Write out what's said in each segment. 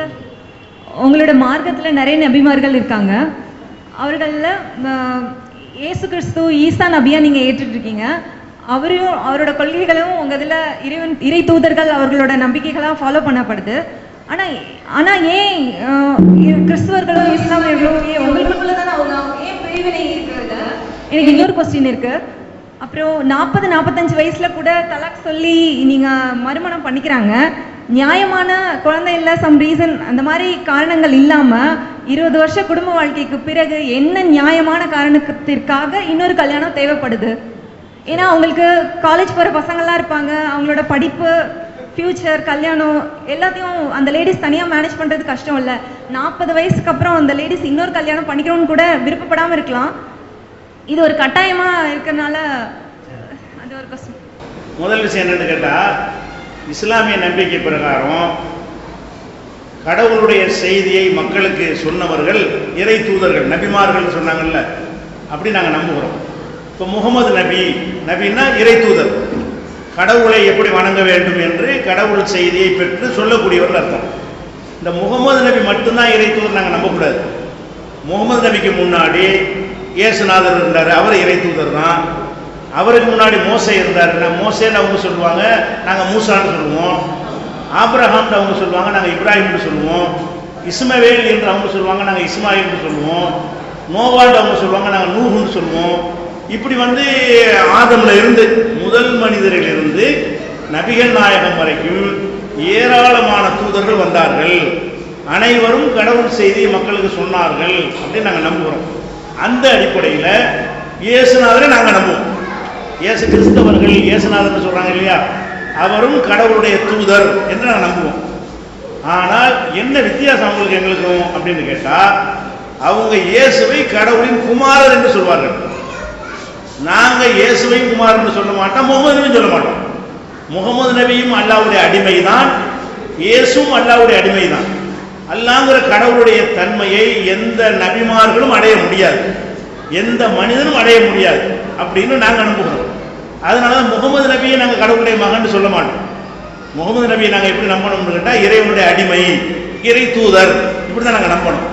Sir, உங்களோட மார்க்கத்தில் நிறைய நபிமார்கள் இருக்காங்க. அவர்களில் இயேசு கிறிஸ்து ஈசா நபியாக நீங்கள் ஏற்றுட்ருக்கீங்க. அவரையும் அவரோட கொள்கைகளும் உங்கள் இதில் இறை தூதர்கள் அவர்களோட நம்பிக்கைகளாக ஃபாலோ பண்ணப்படுது. ஆனால் ஏன் கிறிஸ்துவர்களோ இஸ்லாமியர்களோ உங்களுக்குள்ள தானே அவங்க ஏன் பிரிவினை இருக்கிறது? எனக்கு இன்னொரு கொஸ்டின் இருக்குது. அப்புறம் 40-45 வயசில் கூட தலாக் சொல்லி நீங்கள் மறுமணம் பண்ணிக்கிறாங்க. நியாயமான குழந்தை இல்லை, சம் ரீசன் அந்த மாதிரி காரணங்கள் இல்லாமல் 20 வருஷ குடும்ப வாழ்க்கைக்கு பிறகு என்ன நியாயமான காரணத்திற்காக இன்னொரு கல்யாணம் தேவைப்படுது? ஏன்னா அவங்களுக்கு காலேஜ் போகிற பசங்கள்லாம் இருப்பாங்க, அவங்களோட படிப்பு, ஃப்யூச்சர், கல்யாணம் எல்லாத்தையும் அந்த லேடிஸ் தனியாக மேனேஜ் பண்ணுறது கஷ்டம் இல்லை. 40 வயசுக்கு அப்புறம் அந்த லேடிஸ் இன்னொரு கல்யாணம் பண்ணிக்கணும்னு கூட விருப்பப்படாமல் இருக்கலாம். இது ஒரு கட்டாயமாக இருக்கிறதுனால அது ஒரு கஷ்டம். முதல் விஷயம் என்னன்னு கேட்டால், இஸ்லாமிய நம்பிக்கை பிரகாரம் கடவுளுடைய செய்தியை மக்களுக்கு சொன்னவர்கள் இறை தூதர்கள், நபிமார்கள் சொன்னாங்கல்ல, அப்படி நாங்கள் நம்புகிறோம். இப்போ முகமது நபின்னா இறை தூதர், கடவுளை எப்படி வணங்க வேண்டும் என்று கடவுள் செய்தியை பெற்று சொல்லக்கூடியவர்கள் அர்த்தம். இந்த முகமது நபி மட்டும்தான் இறை தூதர் நாங்கள் நம்பக்கூடாது. முகமது நபிக்கு முன்னாடி இயேசுநாதர் இருந்தார், அவர் இறை தூதர் தான். அவருக்கு முன்னாடி மோசே இருந்தார், மோசேன்னு அவங்க சொல்லுவாங்க, நாங்கள் மூசான்னு சொல்லுவோம். ஆபிரஹாம்னு அவங்க சொல்லுவாங்க, நாங்கள் இப்ராஹிம்னு சொல்லுவோம். இஸ்மவேல் என்று அவங்க சொல்லுவாங்க, நாங்கள் இஸ்மாயில்னு சொல்லுவோம். நோவான்னு அவங்க சொல்லுவாங்க, நாங்கள் நூஹுன்னு சொல்லுவோம். இப்படி ஆதம்ல இருந்து முதல் மனிதரிலிருந்து நபிகள் நாயகம் வரைக்கும் ஏராளமான தூதர்கள் வந்தார்கள். அனைவரும் கடவுள் செய்தியை மக்களுக்கு சொன்னார்கள் அப்படின்னு நாங்கள் நம்புகிறோம். அந்த அடிப்படையில் இயேசுநாதரை நாங்கள் நம்புவோம். இயேசு கிறிஸ்தவர்கள் இயேசுநாதர்னு சொல்றாங்க இல்லையா, அவரும் கடவுளுடைய தூதர் என்று நாங்கள் நம்புவோம். ஆனால் என்ன வித்தியாசம் அவங்களுக்கு எங்களுக்கும் அப்படின்னு கேட்டால், அவங்க இயேசுவை கடவுளின் குமாரர் என்று சொல்வார்கள். நாங்கள் இயேசுவை குமாரன் சொல்ல மாட்டோம், முகமது நபியும் சொல்ல மாட்டோம். முகமது நபியும் அல்லாஹ்வுடைய அடிமை தான், இயேசுவும் அல்லாஹ்வுடைய அடிமை தான். அல்லாஹ்ங்கிற கடவுளுடைய தன்மையை எந்த நபிமார்களும் அடைய முடியாது, எந்த மனிதனும் அடைய முடியாது அப்படின்னு நாங்கள் நம்புகிறோம். அதனால தான் முகமது நபியை நாங்கள் கடவுளுடைய மகன் சொல்ல மாட்டோம். முகமது நபியை நாங்கள் எப்படி நம்பணும்னு கேட்டால், இறைவனுடைய அடிமை, இறை தூதர், இப்படி தான் நாங்கள் நம்பணும்.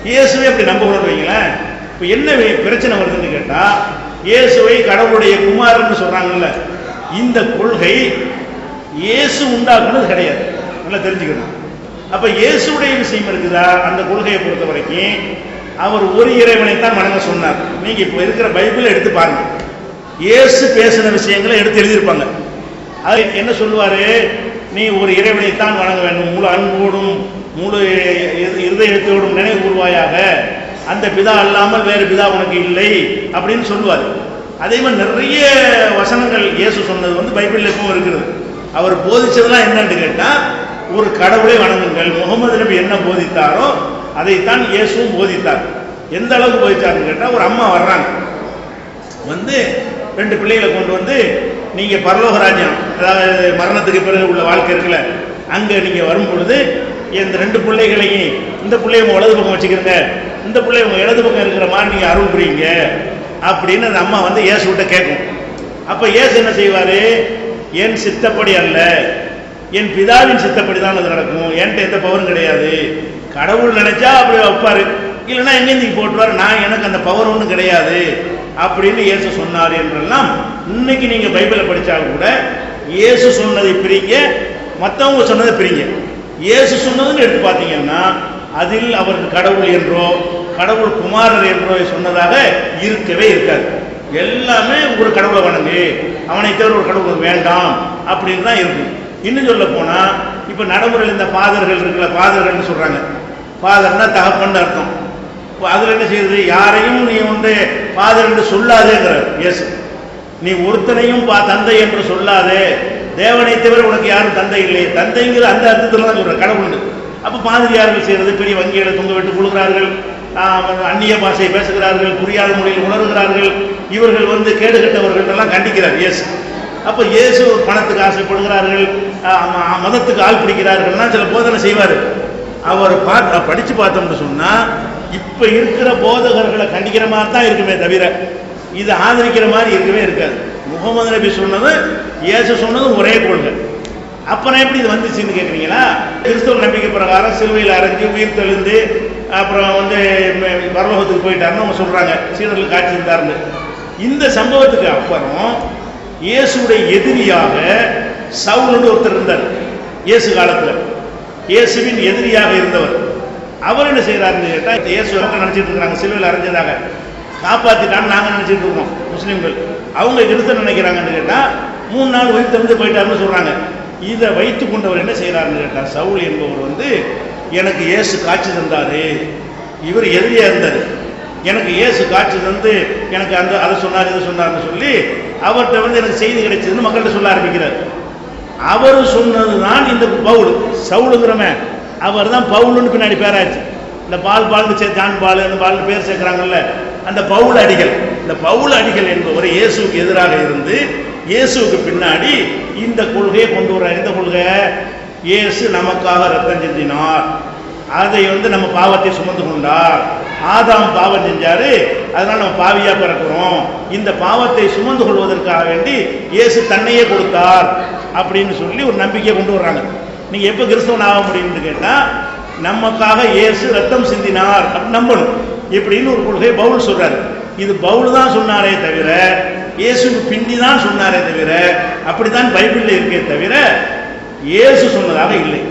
இயேசுவை அப்படி நம்புகிறோம்னு வைங்களேன். இப்போ என்ன பிரச்சனை வருதுன்னு கேட்டால், இயேசுவை கடவுளுடைய குமாரன்னு சொல்றாங்கல்ல, இந்த கொள்கை இயேசு உண்டாக்குனது கிடையாது, நல்லா தெரிஞ்சுக்கணும். அப்ப இயேசுடைய விஷயம் இருக்குதா? அந்த கொள்கையை பொறுத்த வரைக்கும் அவர் ஒரு இறைவனைத்தான் வணங்க சொன்னார். நீங்க இப்ப இருக்கிற பைபிள் எடுத்து பாருங்க, இயேசு பேசின விஷயங்களை எடுத்து எழுதியிருப்பாங்க. அது என்ன சொல்லுவாரு? நீ ஒரு இறைவனைத்தான் வணங்க வேண்டும், முழு அன்போடும் முழு இருதயத்தோடும் நினைவு கூறுவாயாக, அந்த பிதா அல்லாமல் வேறு பிதா உனக்கு இல்லை அப்படின்னு சொல்லுவார். அதே மாதிரி நிறைய வசனங்கள் இயேசு சொன்னது பைபிள்ல எப்பவும் இருக்கிறது. அவர் போதிச்சதெல்லாம் என்னன்னு கேட்டா, ஒரு கடவுளை வணங்குங்கள். முகமது நபி என்ன போதித்தாரோ அதைத்தான் இயேசுவும் போதித்தார். எந்த அளவுக்கு போதித்தாருன்னு கேட்டா, ஒரு அம்மா வர்றாங்க, 2 பிள்ளைகளை கொண்டு நீங்க பரலோக ராஜ்யம், அதாவது மரணத்துக்கு பிறகு உள்ள வாழ்க்கை இருக்குல்ல, அங்க நீங்க வரும் பொழுது இந்த 2 பிள்ளைகளையும், இந்த பிள்ளைய உங்க வலது பக்கம் வச்சுக்கிறங்க, இந்த பிள்ளை உங்க இடது பக்கம் இருக்கிற மாதிரி நீங்க அருள் புரியுங்க அப்படின்னு அந்த அம்மா இயேசு கிட்ட கேட்கும். அப்ப இயேசு என்ன செய்வாரு? என் சித்தப்படி அல்ல, என் பிதாவின் சித்தப்படி தான் அது நடக்கும், என்கிட்ட எந்த பவரும் கிடையாது. கடவுள் நினைச்சா அப்படி வைப்பாரு, இல்லைன்னா எங்கேயும் போட்டுவாரு, நான் எனக்கு அந்த பவர் ஒன்றும் கிடையாது அப்படின்னு இயேசு சொன்னார் என்றெல்லாம். இன்னைக்கு நீங்க பைபிளை படிச்சா கூட இயேசு சொன்னதை பிரிங்க, மற்றவங்க சொன்னதை பிரிங்க. இயேசு சொன்னதுன்னு எடுத்து பார்த்தீங்கன்னா அதில் அவர் கடவுள் என்றோ கடவுள் குமாரர் என்றோ சொன்னதாக இருக்கவே இருக்காது. எல்லாமே ஒரு கடவுளை வணங்கு, அவனை தவிர ஒரு கடவுள் வேண்டாம் அப்படின்னு தான் இருக்கும். இன்னும் சொல்ல போனா, இப்ப நடைமுறையில் இந்த ஃபாதர்கள் இருக்குல்ல, ஃபாதர்கள் சொல்றாங்க, ஃபாதர்னா தகப்பன்னு அர்த்தம். அதுல என்ன செய்யுது? யாரையும் நீ ஃபாதர் என்று சொல்லாதேங்கிறார் இயேசு. நீ ஒருத்தனையும் தந்தை என்று சொல்லாதே, தேவனை தவிர உனக்கு யாரும் தந்தை இல்லை, தந்தைங்கிற அந்த அர்த்தத்தில் தான் சொல்ற கடவுள். அப்ப பாதிரியார்கள் செய்யறது, பெரிய வங்கிகளை தொங்க விட்டு கொடுக்கிறார்கள், அந்நிய பாஷை பேசுகிறார்கள், புரியாத முறையில் உணர்கிறார்கள், இவர்கள் கேடுகட்டவர்கள் எல்லாம் கண்டிக்கிறார் இயேசு. அப்ப இயேசு பணத்துக்கு ஆசைப்படுகிறார்கள், மதத்துக்கு ஆள் பிடிக்கிறார்கள்னா சில போதனை செய்வார். அவர் படிச்சு பார்த்தோம்னு சொன்னா இப்ப இருக்கிற போதகர்களை கண்டிக்கிற மாதிரி தான் இருக்குமே தவிர இது ஆதரிக்கிற மாதிரி இருக்கவே இருக்காது. முகமது நபி சொன்னது இயேசு சொன்னதும் ஒரே கொள்கை. அப்புறம் எப்படி இது வந்துச்சுன்னு கேட்குறீங்களா? கிறிஸ்தவ நம்பிக்கை பிரகாரம் சிலுவையில் அரைஞ்சு உயிர் தெழுந்து அப்புறம் பரலோகத்துக்கு போயிட்டாருன்னு அவங்க சொல்றாங்க, சீடர்களுக்கு காட்சி இருந்தாருன்னு. இந்த சம்பவத்துக்கு அப்புறம் இயேசுடைய எதிரியாக சவுல்னு ஒருத்தர் இருந்தார். இயேசு காலத்துல இயேசுவின் எதிரியாக இருந்தவர். அவர் என்ன செய்யறாருன்னு கேட்டா, இயேசு நினைச்சிட்டு இருக்காங்க சிலுவையில் அரைஞ்சதாக காப்பாத்திட்டான்னு நாங்க நினைச்சிட்டு இருக்கோம் முஸ்லிம்கள். அவங்க கிறிஸ்தவ நினைக்கிறாங்கன்னு கேட்டா 3 நாள் உயிர் தெழுந்து போயிட்டாருன்னு சொல்றாங்க. இதை வைத்து கொண்டவர் என்ன செய்யறாருன்னு கேட்டா, சவுல் என்பவர் எனக்கு இயேசு காட்சி தந்தாரு, இவர் எதிரியா இருந்தாரு, எனக்கு இயேசு காட்சி தந்து எனக்கு அதை சொன்னார் இதை சொன்னார்னு சொல்லி அவர்கிட்ட எனக்கு செய்தி கிடைச்சதுன்னு மக்கள்கிட்ட சொல்ல ஆரம்பிக்கிறார். அவர் சொன்னதுதான் இந்த பவுல். சவுலுங்கிறவன் அவர் தான் பவுலுன்னு பின்னாடி பேராச்சு. இந்த பால்னு ஜான் பால் அந்த பால் பேர் சேர்க்கிறாங்கல்ல, அந்த பவுல் அடிகள். இந்த பவுல் அடிகள் என்பவர் இயேசுக்கு எதிராக இருந்து இயேசுக்கு பின்னாடி இந்த கொள்கையை கொண்டு வர்றார். இந்த கொள்கை, இயேசு நமக்காக ரத்தம் செஞ்சினார், அதை நம்ம பாவத்தை சுமந்து கொண்டார். ஆதாம் பாவம் செஞ்சாரு, அதனால நம்ம பாவியா பிறக்கிறோம். இந்த பாவத்தை சுமந்து கொள்வதற்காக வேண்டி இயேசு தன்னையே கொடுத்தார் அப்படின்னு சொல்லி ஒரு நம்பிக்கையை கொண்டு வர்றாங்க. நீங்க எப்ப கிறிஸ்தவன் ஆக முடியும்னு கேட்டா, நமக்காக இயேசு ரத்தம் சிந்தினார் நம்பணும் இப்படின்னு ஒரு கொள்கை பவுல் சொல்றாரு. இது பவுல் தான் சொன்னாரே தவிர, இயேசுக்கு பிந்தி தான் சொன்னாரே தவிர, அப்படித்தான் பைபிள்ல இருக்கே தவிர இயேசு சொன்னதாக இல்லை.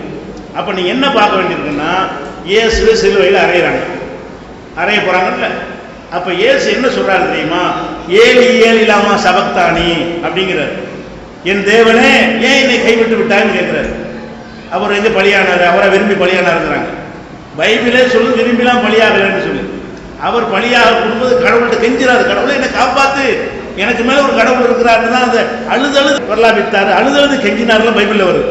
அப்ப நீ என்ன பார்க்க வேண்டியிருக்குன்னா, இயேசுவை சிலுவையில் அறைய போறாங்கல்ல, அப்ப இயேசு என்ன சொல்றாரு தெரியுமா? ஏலி ஏலிலாமா சபக்தானி அப்படிங்கிறார். என் தேவனே ஏன் என்னை கைவிட்டு விட்டான்னு கேட்கிறாரு. அவர் பலியானாரு, அவரை விரும்பி பலியானாருங்கிறாங்க. பைபிளே சொல்லு விரும்பிலாம் பலியாகலன்னு சொல்லு. அவர் பலியாக கொடுப்பது கடவுள்கிட்ட கெஞ்சிறாரு, கடவுளை என்னை காப்பாத்து, எனக்கு மேல ஒரு கடவுள் இருக்கிறாருன்னு தான் அந்த அழுதழுது வரலாபித்தாரு, அழுதழுது கெஞ்சினார்லாம் பைபிள்ல வருது.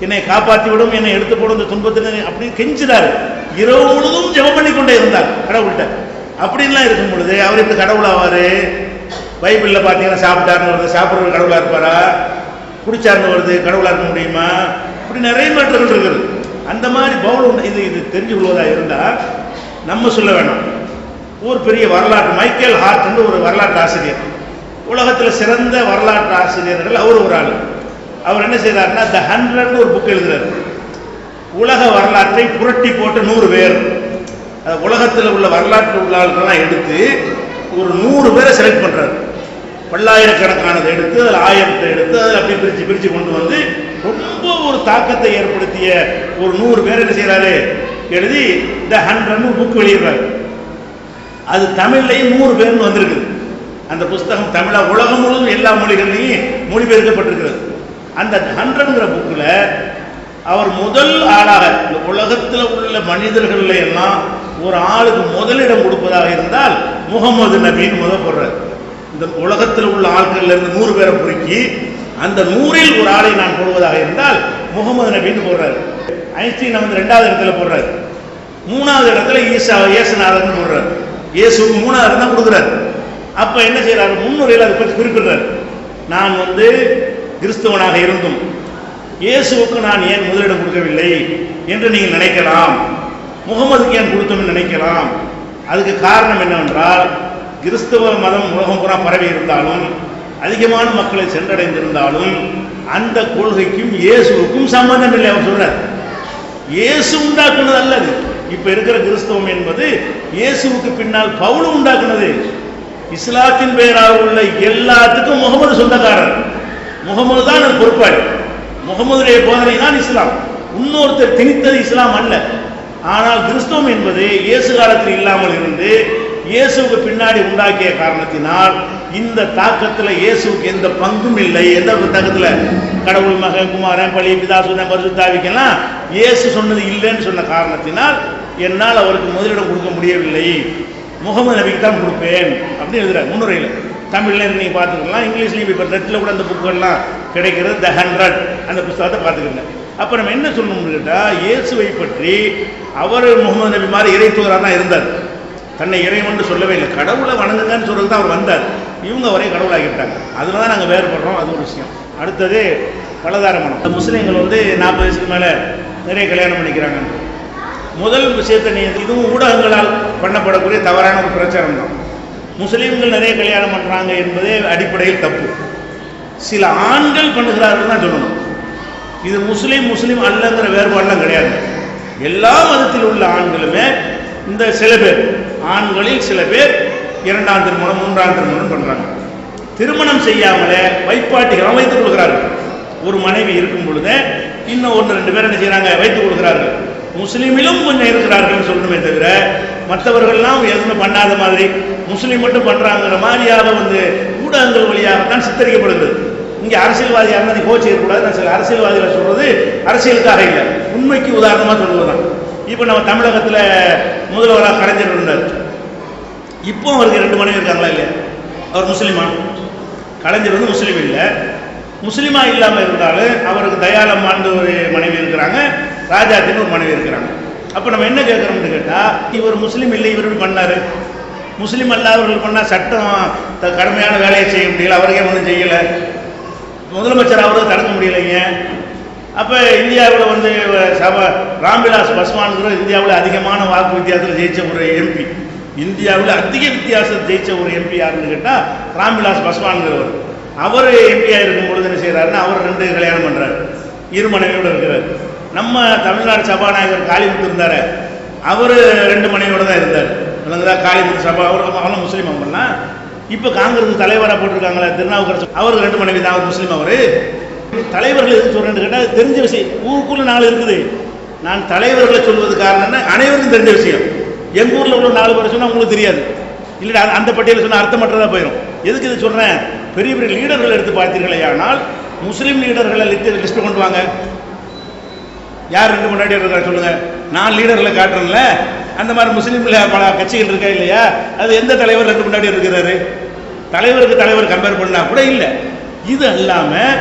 என்னை காப்பாற்றி விடும், என்னை எடுத்து போடும் இந்த துன்பத்தின அப்படின்னு கெஞ்சினாரு. இரவு முழுதும் ஜெபம் பண்ணி கொண்டே இருந்தார் கடவுள்கிட்ட. அப்படின்லாம் இருக்கும் பொழுது அவர் இப்படி கடவுள் ஆவாரு? பைபிள்ல பாத்தீங்கன்னா சாப்பிட்டாருன்னு வருது, சாப்பிட்றது கடவுளா இருப்பாரா? குடிச்சாருன்னு வருது, கடவுளா இருக்க முடியுமா? இப்படி நிறைய மாற்றங்கள் இருக்குது. அந்த மாதிரி பவுல் இது தெரிஞ்சு கொள்வதா இருந்தா நம்ம சொல்ல வேணாம். ஒரு பெரிய வரலாற்று மைக்கேல் ஹார்ட் ஒரு வரலாற்று ஆசிரியர், உலகத்தில் சிறந்த வரலாற்று ஆசிரியர்கள் அவர் ஒரு ஆள். அவர் என்ன செய்யறாருன்னா, த 100 ஒரு புக் எழுதுறாரு. உலக வரலாற்றை புரட்டி போட்டு 100 பேர், உலகத்தில் உள்ள வரலாற்று உள்ள ஆட்கள்லாம் எடுத்து ஒரு 100 பேரை செலக்ட் பண்றாரு. பல்லாயிரக்கணக்கானதை எடுத்து அதில் 1000 எடுத்து அதில் அப்படி பிரிச்சு கொண்டு வந்து ரொம்ப ஒரு தாக்கத்தை ஏற்படுத்திய ஒரு 100 பேர் என்ன செய்யறாரு, எழுதி த 100 புக் வெளியிடுறாரு. அது தமிழ்லையும் 100 பேர்னு வந்திருக்கு. அந்த புஸ்தகம் தமிழா உலகம் முழுவதும் எல்லா மொழிகள்லையும் மொழிபெயர்க்கப்பட்டிருக்கிறது. அந்த 100ங்கிற புக்கில் அவர் முதல் ஆளாக இந்த உலகத்தில் உள்ள மனிதர்கள் எல்லாம் ஒரு ஆளுக்கு முதலிடம் கொடுப்பதாக இருந்தால் முகமது நபின்னு முதல் போடுறார். இந்த உலகத்தில் உள்ள ஆட்கள்ல இருந்து 100 பேரை பொறுக்கி அந்த 100ல் ஒரு ஆளை நான் போடுவதாக இருந்தால் முகமது நபின்னு போடுறாரு. ஐன்ஸ்டீன் 2வது இடத்துல போடுறாரு. 3வது இடத்துல இயேசுநாதன் போடுறாரு. இயேசுக்கு 3வது இடம் தான் கொடுக்குறாரு. அப்ப என்ன செய்யறாரு, முன்னுரையில் அதை பற்றி குறிப்பிடுறாரு. நான் கிறிஸ்தவனாக இருந்தும் இயேசுவுக்கு நான் ஏன் முதலிடம் கொடுக்கவில்லை என்று நீங்கள் நினைக்கலாம், முகமதுக்கு ஏன் கொடுத்தோம்னு நினைக்கலாம். அதுக்கு காரணம் என்னவென்றால், கிறிஸ்தவ மதம் உலகம் பூரா பரவி இருந்தாலும் அதிகமான மக்களை சென்றடைந்திருந்தாலும் அந்த கொள்கைக்கும் இயேசுவுக்கும் சம்பந்தம் இல்லை. அவர் சொல்றார், இயேசு உண்டாக்குனது அல்லது. இப்ப இருக்கிற கிறிஸ்தவம் என்பது இயேசுவுக்கு பின்னால் பவுல் உண்டாக்குனது. இஸ்லாத்தின் பெயராக உள்ள எல்லாத்துக்கும் முகமது சொந்தக்காரர், முகமது தான் அது பொறுப்பாளி. முகமதுடைய போதனை தான் இஸ்லாம், இன்னொருத்தர் திணித்தது இஸ்லாம் அல்ல. ஆனால் கிறிஸ்தவம் என்பது இயேசு காலத்தில் இல்லாமல் இருந்து இயேசுக்கு பின்னாடி உண்டாக்கிய காரணத்தினால் இந்த தாக்கத்தில் இயேசுக்கு எந்த பங்கும் இல்லை. எந்த தாக்கத்தில்? கடவுள் மகன் குமாரன் பள்ளி பிதாசுதன் பரிசுத்தாவிக்கெல்லாம் இயேசு சொன்னது இல்லைன்னு சொன்ன காரணத்தினால் என்னால் அவருக்கு முதலிடம் கொடுக்க முடியவில்லை, முகமது நபிக்கு தான் கொடுப்பேன் அப்படின்னு எழுதுறாரு முன்னுரையில். தமிழ்ல நீங்க பார்த்துக்கலாம், இங்கிலீஷ்லையும் இப்போ நெட்டில் கூட அந்த புக்குகள்லாம் கிடைக்கிறது. த 100 அந்த புத்தகத்தை பார்த்துக்கோங்க. அப்போ நம்ம என்ன சொல்லணும்னு கேட்டால், இயேசுவை பற்றி அவர் முகமது நபி மாதிரி இறை தூதராக தான் இருந்தார். தன்னை இறைவன் சொல்லவே இல்லை, கடவுளை வணங்குங்கன்னு சொல்றது தான் அவர் வந்தார். இவங்க அவரே கடவுளாகிட்டாங்க. அதில் தான் நாங்கள் வேறுபடுறோம். அது ஒரு விஷயம். அடுத்தது பலதார மனம். முஸ்லீம்கள் 40 வயசுக்கு மேலே நிறைய கல்யாணம் பண்ணிக்கிறாங்க. முதல் விஷயத்தை இதுவும் ஊடகங்களால் பண்ணப்படக்கூடிய தவறான ஒரு பிரச்சாரம் தான். முஸ்லீம்கள் நிறைய கல்யாணம் பண்றாங்க என்பதே அடிப்படையில் தப்பு. சில ஆண்கள் பண்ணுகிறார்கள் தான் சொல்லணும். இது முஸ்லீம் அல்லங்கிற வேறுபாடுலாம் கிடையாது. எல்லா மதத்தில் உள்ள ஆண்களுமே இந்த சில பேர், ஆண்களில் சில பேர் 2ஆம் திருமணம் 3ஆம் திருமணம் பண்றாங்க. திருமணம் செய்யாமலே வைப்பாட்டிகள் வைத்துக் கொள்கிறார்கள். ஒரு மனைவி இருக்கும் பொழுது இன்னும் 1-2 பேர் என்ன செய்யறாங்க, வைத்துக் கொள்கிறார்கள். முஸ்லீமிலும் கொஞ்சம் இருக்கிறார்கள் சொல்லணுமே தவிர மற்றவர்கள்லாம் எதுவுமே பண்ணாத மாதிரி முஸ்லீம் மட்டும் பண்றாங்கிற மாதிரியாக ஊடகங்கள் வழியாகத்தான் சித்தரிக்கப்படுகிறது. இங்க அரசியல்வாதியாக இருந்தால் நீ கோச்சிக்கக்கூடாது. நான் சில அரசியல்வாதிகளை சொல்றது அரசியலுக்காக இல்லை, உண்மைக்கு உதாரணமா சொல்லுவதுதான். இப்போ நம்ம தமிழகத்தில் முதல்வராக கலைஞர் இருந்தார். இப்போ அவருக்கு 2 மனைவி இருக்காங்களா இல்லையா? அவர் முஸ்லீமா? கலைஞர் முஸ்லீம் இல்லை. முஸ்லீமா இல்லாமல் இருந்தாலும் அவருக்கு தயாளம்மான்னு ஒரு மனைவி இருக்கிறாங்க, ராஜாத்தின்னு ஒரு மனைவி இருக்கிறாங்க. அப்போ நம்ம என்ன கேட்குறோம்னு கேட்டால், இவர் முஸ்லீம் இல்லை, இவர் இப்படி பண்ணார். முஸ்லீம் அல்லாதவர்கள் பண்ணால் சட்டம் கடுமையான வேலையை செய்ய முடியல, அவருக்கே ஒன்றும் செய்யலை. முதலமைச்சர் அவருக்கு தடுக்க முடியலைங்க. அப்போ இந்தியாவில் ராம்விலாஸ் பாஸ்வான்கிற இந்தியாவில் அதிகமான வாக்கு வித்தியாசத்தில் ஜெயிச்ச ஒரு எம்பி, இந்தியாவில் அதிக வித்தியாசத்தை ஜெயிச்ச ஒரு எம்பி யாருன்னு கேட்டால் ராம்விலாஸ் பாஸ்வான்கிறவர். அவர் எம்பியாக இருக்கும் பொழுது என்ன செய்கிறாருன்னா, அவர் 2 கல்யாணம் பண்ணுறாரு, 2 மனைவியோடு இருக்கிறார். நம்ம தமிழ்நாடு சபாநாயகர் காளிமுத்து இருந்தார், அவர் 2 மனைவியோடு தான் இருந்தார். இல்லைங்களா? காளிமுத்து சபா அவரும் முஸ்லீம். அவங்கலாம் இப்போ காங்கிரஸ் தலைவராக போட்டிருக்காங்களே திருநாவுக்கரசு, அவருக்கு 2 மனைவி தான், அவர் முஸ்லீம். அவர் தலைவர்கள் எதுக்கு சொல்கிறேன்னு கேட்டால் தெரிஞ்ச விஷயம். ஊருக்குள்ள 4 இருக்குது. நான் தலைவர்களை சொல்வது காரணம்னா அனைவருக்கும் தெரிஞ்ச விஷயம். எங்கள் ஊரில் உள்ள 4 பேர் சொன்னால் உங்களுக்கு தெரியாது, இல்லை அந்த பட்டியலில் சொன்னால் அர்த்தமற்றதாக போயிடும். எதுக்கு இது சொல்கிறேன்? பெரிய பெரிய லீடர்கள் எடுத்து பார்த்தீர்களே, ஆனால் முஸ்லீம் லீடர்களை லிஸ்ட் கொண்டு வாங்க. யார் 2 முன்னாடி இருக்கிறா சொல்லுங்க. நான் லீடர்களை காட்டுறேன்ல, அந்த மாதிரி முஸ்லீம்ல பல கட்சிகள் இருக்கா இல்லையா? அது எந்த தலைவர் 2 முன்னாடி இருக்கிறாரு? தலைவருக்கு தலைவர் கம்பேர் பண்ணா கூட இல்லை. இது அல்லாமல்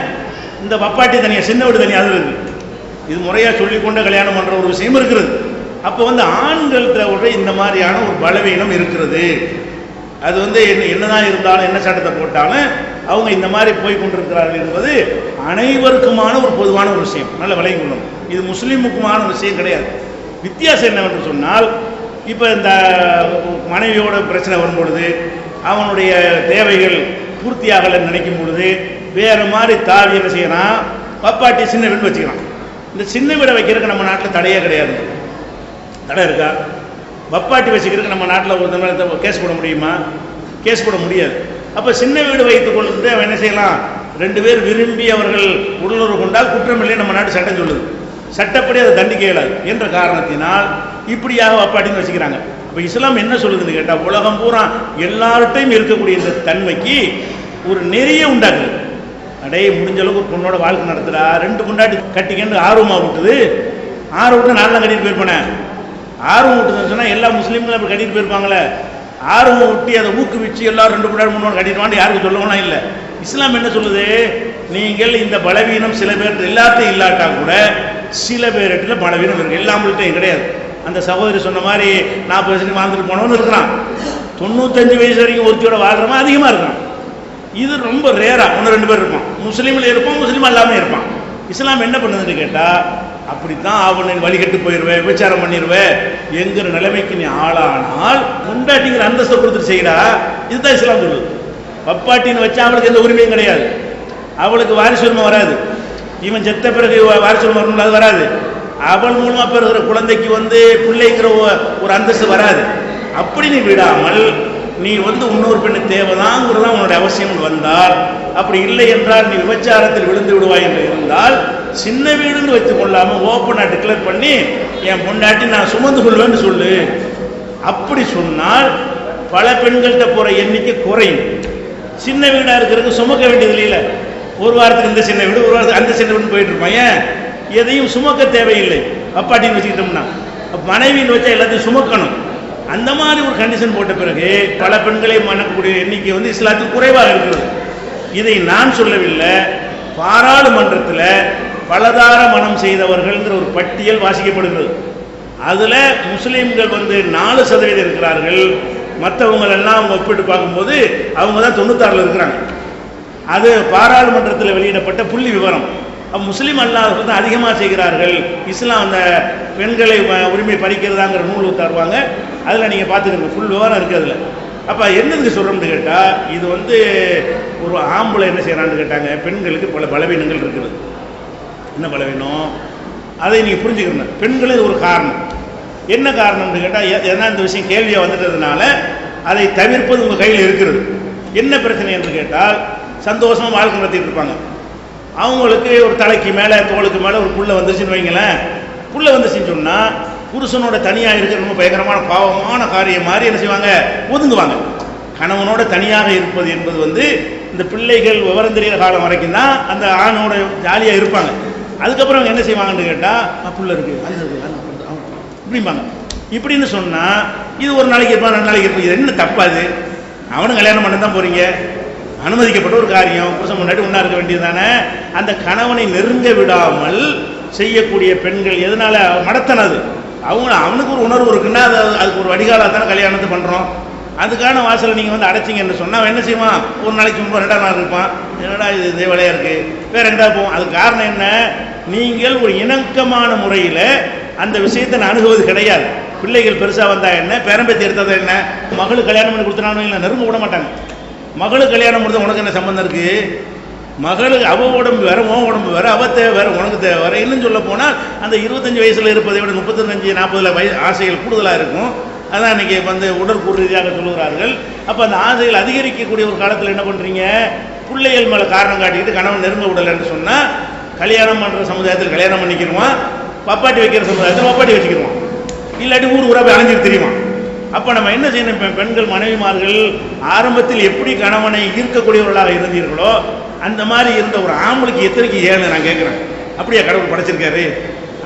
இந்த பப்பாட்டி தனியாக, சின்ன வீடு தனியாக அது இருக்கு. இது முறையாக சொல்லிக்கொண்டு கல்யாணம் பண்ணுற ஒரு விஷயம் இருக்கிறது. அப்போ ஆண்கள்கிட்ட இந்த மாதிரியான ஒரு பலவீனம் இருக்கிறது. அது என்னதான் இருந்தாலும், என்ன சட்டத்தை போட்டாலும் அவங்க இந்த மாதிரி போய் கொண்டிருக்கிறார்கள் என்பது அனைவருக்குமான ஒரு பொதுவான ஒரு விஷயம். நல்ல விளங்கிக் கொள்ளும். இது முஸ்லீமுக்குமான விஷயம் கிடையாது. வித்தியாசம் என்னவென்று சொன்னால், இப்போ இந்த மனைவியோட பிரச்சனை வரும்பொழுது, அவனுடைய தேவைகள் பூர்த்தியாகலைன்னு நினைக்கும் பொழுது வேறு மாதிரி தாவி என்ன செய்யறான், பப்பாட்டி சின்ன வீடு வச்சுக்கிறான். இந்த சின்ன வீடை வைக்கிறதுக்கு நம்ம நாட்டில் தடையே கிடையாது. தடை இருக்கா? பப்பாட்டி வச்சுக்கிறதுக்கு நம்ம நாட்டில் ஒரு கேஸ் போட முடியுமா? கேஸ் போட முடியாது. அப்போ சின்ன வீடு வைத்துக் கொண்டு அவன் என்ன செய்யலாம், 2 பேர் விரும்பி அவர்கள் உடலுறவு கொண்டால் குற்றமில்லை நம்ம நாட்டு சட்டம் சொல்லுது. சட்டப்படி அதை தண்டிக்க இயலாது என்ற காரணத்தினால் இப்படியாக பப்பாட்டின்னு வச்சுக்கிறாங்க. அப்போ இஸ்லாம் என்ன சொல்லுதுன்னு கேட்டால், உலகம் பூரா எல்லார்ட்டையும் இருக்கக்கூடிய இந்த தன்மைக்கு ஒரு நெறிய உண்டாக்குது. அடைய முடிஞ்ச அளவுக்கு ஒரு பொண்ணோட வாழ்க்கை நடத்துறா, 2 பொண்டாட்டி கட்டிக்கன்னு ஆர்வமாக விட்டுது. ஆர்வம் விட்டு நான் தான் கட்டிட்டு போயிருப்பேன். ஆர்வம் விட்டுதுன்னு சொன்னால் எல்லா முஸ்லீம்களும் அப்படி கட்டிட்டு போயிருப்பாங்களே. ஆர்வம் விட்டு அதை ஊக்குவிச்சு எல்லாரும் 2 பொண்டாட்டி 3 கட்டிடுவான்னு யாருக்கு சொல்லவும் இல்லை. இஸ்லாம் என்ன சொல்லுது, நீங்கள் இந்த பலவீனம் சில பேர் எல்லாத்தையும் இல்லாட்டா கூட சில பேர்கிட்ட பலவீனம் இருக்கு, எல்லாமல்கிட்டையும் கிடையாது. அந்த சகோதரி சொன்ன மாதிரி 40 வயசுக்கு வாழ்ந்துட்டு போனவன்னு இருக்கிறான், 95 வயசு வரைக்கும் ஒருத்தியோட வாழ்றவன் அதிகமாக இருக்கான். இது ரொம்ப ரேரா 1-2 பேர் இருப்பான். முஸ்லீமில் இருப்பான், முஸ்லீம் எல்லாமே இருப்பான். இஸ்லாம் என்ன பண்ணுதுன்னு கேட்டால், அப்படித்தான் அவனை வழிகட்டு போயிடுவேன், விபச்சாரம் பண்ணிடுவேன் என்கிற நிலைமைக்கு நீ ஆளானால் பொண்டாட்டிங்கிற அந்தஸ்தை கொடுத்துட்டு செய்யறா. இதுதான் இஸ்லாம் சொல்லுது. பப்பாட்டின்னு வச்சா அவளுக்கு எந்த உரிமையும் கிடையாது, அவளுக்கு வாரிசு உரிமை வராது. இவன் செத்த பிறகு வாரிசு உரிமை வரணும், அது வராது. அவள் மூலமா பெறுகிற குழந்தைக்கு பிள்ளைங்கிற ஒரு அந்தஸ்து வராது. அப்படி நீ விடாமல் நீ இன்னொரு பெண்ணு தேவைதாங்கிறதா உன்னுடைய அவசியம் வந்தால், அப்படி இல்லை என்றால் நீ விபச்சாரத்தில் விழுந்து விடுவாய் என்று இருந்தால், சின்ன வீடுன்னு வைத்துக் கொள்ளாமல் ஓப்பனா டிக்ளேர் பண்ணி என் பொண்டாட்டி நான் சுமந்து கொள்வேன்னு சொல்லு. அப்படி சொன்னால் பல பெண்கள்கிட்ட போற எண்ணிக்கை குறையும். சின்ன வீடா இருக்கிறதுக்கு சுமக்க வேண்டியது இல்லை. ஒரு வாரத்துக்கு இந்த சின்ன வீடு, ஒரு வாரத்துக்கு அந்த சின்ன வீடு போயிட்டு இருப்பான். ஏன்? எதையும் சுமக்க தேவையில்லை. பப்பாட்டின்னு வச்சுக்கிட்டோம்னா மனைவின்னு வச்சா எல்லாத்தையும் சுமக்கணும். அந்த மாதிரி ஒரு கண்டிஷன் போட்ட பிறகு பல பெண்களை மணக்கக்கூடிய எண்ணிக்கை இஸ்லாத்தில் குறைவாக இருக்கிறது. இதை நான் சொல்லவில்லை. பாராளுமன்றத்தில் பலதார மனம் செய்தவர்கள்ங்கிற ஒரு பட்டியல் வாசிக்கப்படுகிறது. அதில் முஸ்லீம்கள் 4% இருக்கிறார்கள். மற்றவங்களெல்லாம் அவங்க ஒப்பிட்டு பார்க்கும்போது அவங்க தான் 96 இருக்கிறாங்க. அது பாராளுமன்றத்தில் வெளியிடப்பட்ட புள்ளி விவரம். முஸ்லீம் அல்லாதவர்கள் தான் அதிகமாக செய்கிறார்கள். இஸ்லாம் அந்த பெண்களை உரிமை பறிக்கிறதாங்கிற நூல் தருவாங்க. அதில் நீங்கள் பார்த்துக்கணும், ஃபுல் விவரம் இருக்குது அதில். அப்போ என்னதுக்கு சொல்கிறோம்னு கேட்டால், இது ஒரு ஆம்பளை என்ன செய்கிறான்னு கேட்டாங்க, பெண்களுக்கு பல பலவீனங்கள் இருக்குது. என்ன பலவீனம் அதை நீங்கள் புரிஞ்சுக்கணும். பெண்களே ஒரு காரணம். என்ன காரணம்னு கேட்டால் ஏன்னா இந்த விஷயம் கேள்வியாக வந்துட்டதுனால அதை தவிர்ப்பது உங்கள் கையில் இருக்கிறது. என்ன பிரச்சனை என்று கேட்டால் சந்தோஷமாக வாழ்க்கை நடத்திட்டு இருப்பாங்க. அவங்களுக்கு ஒரு தலைக்கு மேலே தோளுக்கு மேலே ஒரு புள்ள வந்துருச்சுன்னு வைங்களேன். புள்ள வந்துச்சுன்னு சொன்னால் புருஷனோட தனியாக இருக்கிற ரொம்ப பயங்கரமான பாவமான காரியம் மாதிரி என்ன செய்வாங்க, ஒதுங்குவாங்க. கணவனோட தனியாக இருப்பது என்பது இந்த பிள்ளைகள் விவரம் தெரிகிற காலம் வரைக்கும் தான் அந்த ஆணோட ஜாலியாக இருப்பாங்க. அதுக்கப்புறம் அவங்க என்ன செய்வாங்கன்னு கேட்டால் புள்ள இருக்குது அது இப்படிம்பாங்க. இப்படின்னு சொன்னால் இது ஒரு நாளைக்கு இருப்பான், 2 நாளைக்கு இருப்பாங்க. இது என்ன தப்பாது? அவனும் கல்யாணம் பண்ண தான் போகிறீங்க, அனுமதிக்கப்பட்ட ஒரு காரியம். புருஷன் முன்னாடி ஒன்றா இருக்க வேண்டியது தானே. அந்த கணவனை நெருங்க விடாமல் செய்யக்கூடிய பெண்கள் எதனால மடத்தனது? அவனுக்கு ஒரு உணர்வு இருக்குன்னா அதுக்கு ஒரு வடிகாலாக தானே கல்யாணத்தை பண்ணுறோம். அதுக்கான வாசலை நீங்கள் அடைச்சிங்கன்னு சொன்னால் அவன் என்ன செய்வான், ஒரு நாளைக்கு முன்பு 2ஆம் நாள் இருப்பான். என்னடா இது இதே வேலையாக இருக்குது, வேறு எங்கடா போவோம். அதுக்கு காரணம் என்ன? நீங்கள் ஒரு இணக்கமான முறையில் அந்த விஷயத்தை நான் அணுகுவது கிடையாது. பிள்ளைகள் பெருசாக வந்தால் என்ன, பேரம்பேத்தி எடுத்தது என்ன, மகளுக்கு கல்யாணம் பண்ணி கொடுத்துனாலும் இல்லை, நெருங்க விட மாட்டாங்க. மகளுக்கு கல்யாணம் கொடுத்தா உனக்கு என்ன சம்பந்தம் இருக்குது? மகளுக்கு அவ உடம்பு வேற, உன் உடம்பு வேற, அவ தேவை வேற, உனக்கு தேவை வேற. இன்னும் சொல்ல போனால் அந்த 25 வயசில் இருப்பதை விட 35-40 ஆசைகள் கூடுதலாக இருக்கும். அதான் இன்னைக்கு உடற்கூறு ரீதியாக சொல்லுகிறார்கள். அப்போ அந்த ஆசைகள் அதிகரிக்கக்கூடிய ஒரு காலத்தில் என்ன பண்ணுறீங்க, பிள்ளைகள் மேலே காரணம் காட்டிக்கிட்டு கணவன் நெருங்க விடலைன்னு சொன்னால் கல்யாணம் பண்ணுற சமுதாயத்தில் கல்யாணம் பண்ணிக்கிடுவான், பப்பாட்டி வைக்கிற சமுதாயத்தில் பப்பாட்டி வச்சுக்கிடுவான், இல்லாட்டி ஊர் ஊராக போய் அலைஞ்சிட்டு தெரியுமா. அப்போ நம்ம என்ன செய்யணும், பெண்கள் மனைவிமார்கள் ஆரம்பத்தில் எப்படி கணவனை ஈர்க்கக்கூடியவர்களாக இருந்தீர்களோ அந்த மாதிரி இருந்த ஒரு ஆம்பளுக்கு எத்தனைக்கு ஏழு நான் கேட்குறேன். அப்படியே கடவுள் படைச்சிருக்காரு.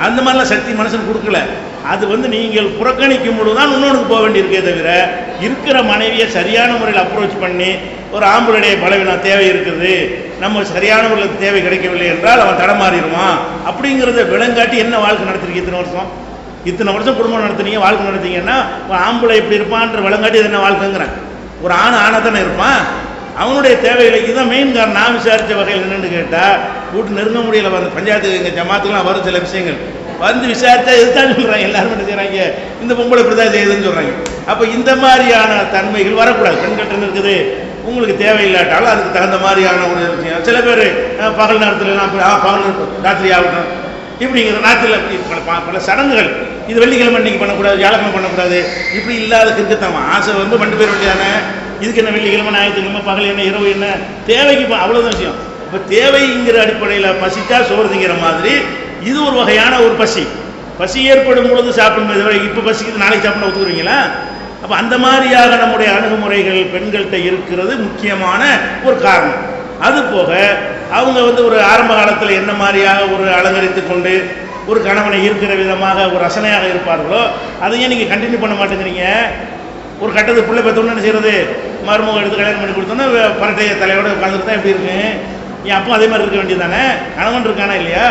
அந்த மாதிரிலாம் சக்தி மனுஷன் கொடுக்கல. அது நீங்கள் புறக்கணிக்கும் பொழுது தான் இன்னொன்றுக்கு போக வேண்டியிருக்கே தவிர இருக்கிற மனைவியை சரியான முறையில் அப்ரோச் பண்ணி ஒரு ஆம்பளுடைய பலவீனம் தேவை இருக்குது, நம்ம சரியான முறையில் தேவை கிடைக்கவில்லை என்றால் அவன் தடமாறிடுவான் அப்படிங்கிறத விளங்காட்டி என்ன வாழ்க்கை நடத்திருக்கீங்க? இத்தனை வருஷம் குடும்பம் நடத்துனீங்க, வாழ்க்கை நடத்தீங்கன்னா ஒரு ஆம்பளை எப்படி இருப்பான்ற விளங்காட்டி இது என்ன வாழ்க்கைங்கிறேன். ஒரு ஆணை தானே இருப்பான். அவனுடைய தேவைகளுக்கு தான் மெயின் காரணம். நான் விசாரித்த வகையில் என்னென்னு கேட்டால் வீட்டு நெருங்க முடியல. பஞ்சாயத்து எங்கள் ஜமாத்துக்குலாம் வரும் சில விஷயங்கள் விசாரித்தா எதுதான் சொல்கிறாங்க, எல்லாரும் என்ன செய்கிறாங்க, இந்த பொம்பளை இப்படி தான் செய்யுதுன்னு சொல்கிறாங்க. அப்போ இந்த மாதிரியான தன்மைகள் வரக்கூடாது. பெண்கிட்ட இருக்குது உங்களுக்கு தேவையில்லாட்டாலும் அதுக்கு தகுந்த மாதிரியான ஒரு விஷயம். சில பேர் பகல் நேரத்துலலாம் பகல் ராத்திரி ஆகட்டும் இப்படிங்கிற நேரத்தில் பல சடங்குகள், இது வெள்ளிக்கிழமை இன்னைக்கு பண்ணக்கூடாது, வியாழக்கிழமை பண்ணக்கூடாது, இப்படி இல்லாத கிருக்கத்தான் ஆசை பண்ணி போயிட வேண்டியதானே. இதுக்கு என்ன வெள்ளிக்கிழமை, ஞாயிற்றுக்கிழமை, பகல் என்ன, இரவு என்ன, தேவைக்கு அவ்வளோதான் விஷயம். இப்போ தேவைங்கிற அடிப்படையில் பசித்தா சோறுதிங்கிற மாதிரி இது ஒரு வகையான ஒரு பசி ஏற்படும் பொழுது சாப்பிடும். இப்போ பசிக்குது நாளைக்கு சாப்பிட ஒத்துக்குறீங்களா? அப்போ அந்த மாதிரியாக நம்முடைய அணுகுமுறைகள் பெண்கள்கிட்ட இருக்கிறது முக்கியமான ஒரு காரணம். அது போக அவங்க ஒரு ஆரம்ப காலத்தில் என்ன மாதிரியாக ஒரு அலங்கரித்து கொண்டு ஒரு கணவனை ஈர்க்கிற விதமாக ஒரு ரசனையாக இருப்பார்களோ அதையும் நீங்கள் கண்டினியூ பண்ண மாட்டேங்கிறீங்க. ஒரு கட்டத்துக்கு பிள்ளை பெற்றோன்னு என்ன செய்யறது, மருமகம் எடுத்து கல்யாணம் பண்ணி கொடுத்தோன்னா பரட்டைய தலையோடு உட்காந்துட்டு தான் எப்படி இருக்கு. என் அப்போ அதே மாதிரி இருக்க வேண்டியது தானே. கணவன் இருக்கானா இல்லையா,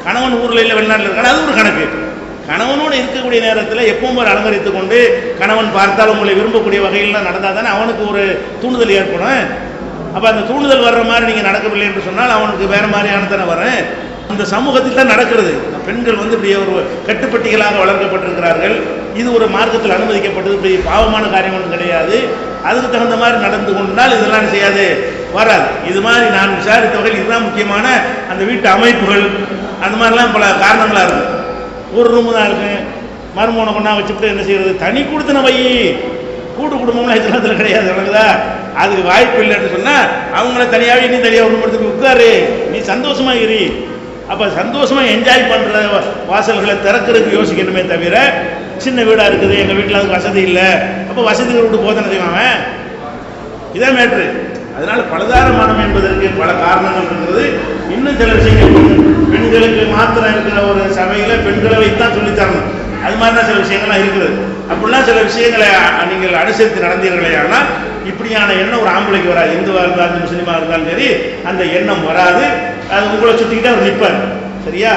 கணவன் ஊரில் இல்லை வெளிநாட்டில் இருக்கானா, அது ஒரு கணக்கு. கணவனோடு இருக்கக்கூடிய நேரத்தில் எப்பவும் ஒரு அலங்கரித்து கொண்டு கணவன் பார்த்தால் உங்களை விரும்பக்கூடிய வகையிலாம் நடந்தால் தானே அவனுக்கு ஒரு தூண்டுதல் ஏற்படும். அப்போ அந்த தூண்டுதல் வர்ற மாதிரி நீங்கள் நடக்கவில்லை என்று சொன்னால் அவனுக்கு வேறு மாதிரியான தானே வரும். இந்த சமூகத்தில் தான் நடக்கிறது. பெண்கள் இப்படி ஒரு கட்டுப்பட்டிகளாக வளர்க்கப்பட்டிருக்கிறார்கள். இது ஒரு மார்க்கத்தில் அனுமதிக்கப்பட்டது, இப்படி பாவமான காரியம் ஒன்றும் கிடையாது. அதுக்கு தகுந்த மாதிரி நடந்து கொண்டால் இதெல்லாம் செய்யாது, வராது. இது மாதிரி நான் விசாரித்த வகையில் இதுதான் முக்கியமான அந்த வீட்டு அமைப்புகள், அந்த மாதிரிலாம் பல காரணங்களாக இருக்குது. ஒரு ரூமு தான் இருக்கு, மருமகனை கொண்டா வச்சுட்டு என்ன செய்யறது, தனி கொடுத்தன வை, கூட்டு குடும்பம்லாம் இதெல்லாம் கிடையாது. வழங்குதா, அதுக்கு வாய்ப்பு இல்லைன்னு சொன்னால் அவங்கள தனியாகவே நீ தனியாக ஒரு இடத்துக்கு உட்காரு, நீ சந்தோஷமா இரு. அப்போ சந்தோஷமாக என்ஜாய் பண்ணுற வாசல்களை திறக்கிறதுக்கு யோசிக்கணுமே தவிர சின்ன வீடாக இருக்குது, எங்கள் வீட்டில் அதுக்கு வசதி இல்லை, அப்போ வசதிகள் விட்டு போதனை செய்வான். இதான் மேட்ரு. அதனால பலதார மனம் என்பதற்கு பல காரணங்கள் இருக்கிறது. இன்னும் சில விஷயங்கள் பெண்களுக்கு மாத்திரம் இருக்கிற ஒரு சபையில் பெண்களை வைத்தான் சொல்லித்தரணும். அது மாதிரி தான் சில விஷயங்கள்லாம் இருக்குது. அப்படிலாம் சில விஷயங்களை நீங்கள் அனுசரித்து நடந்தீர்களே ஆனால் இப்படியான எண்ணம் ஒரு ஆம்பளைக்கு வராது. இந்துவாக இருந்தாலும் முஸ்லீமாக இருந்தாலும் சரி, அந்த எண்ணம் வராது. அது உங்களை சுற்றிக்கிட்டே அவர் நிற்பார். சரியா?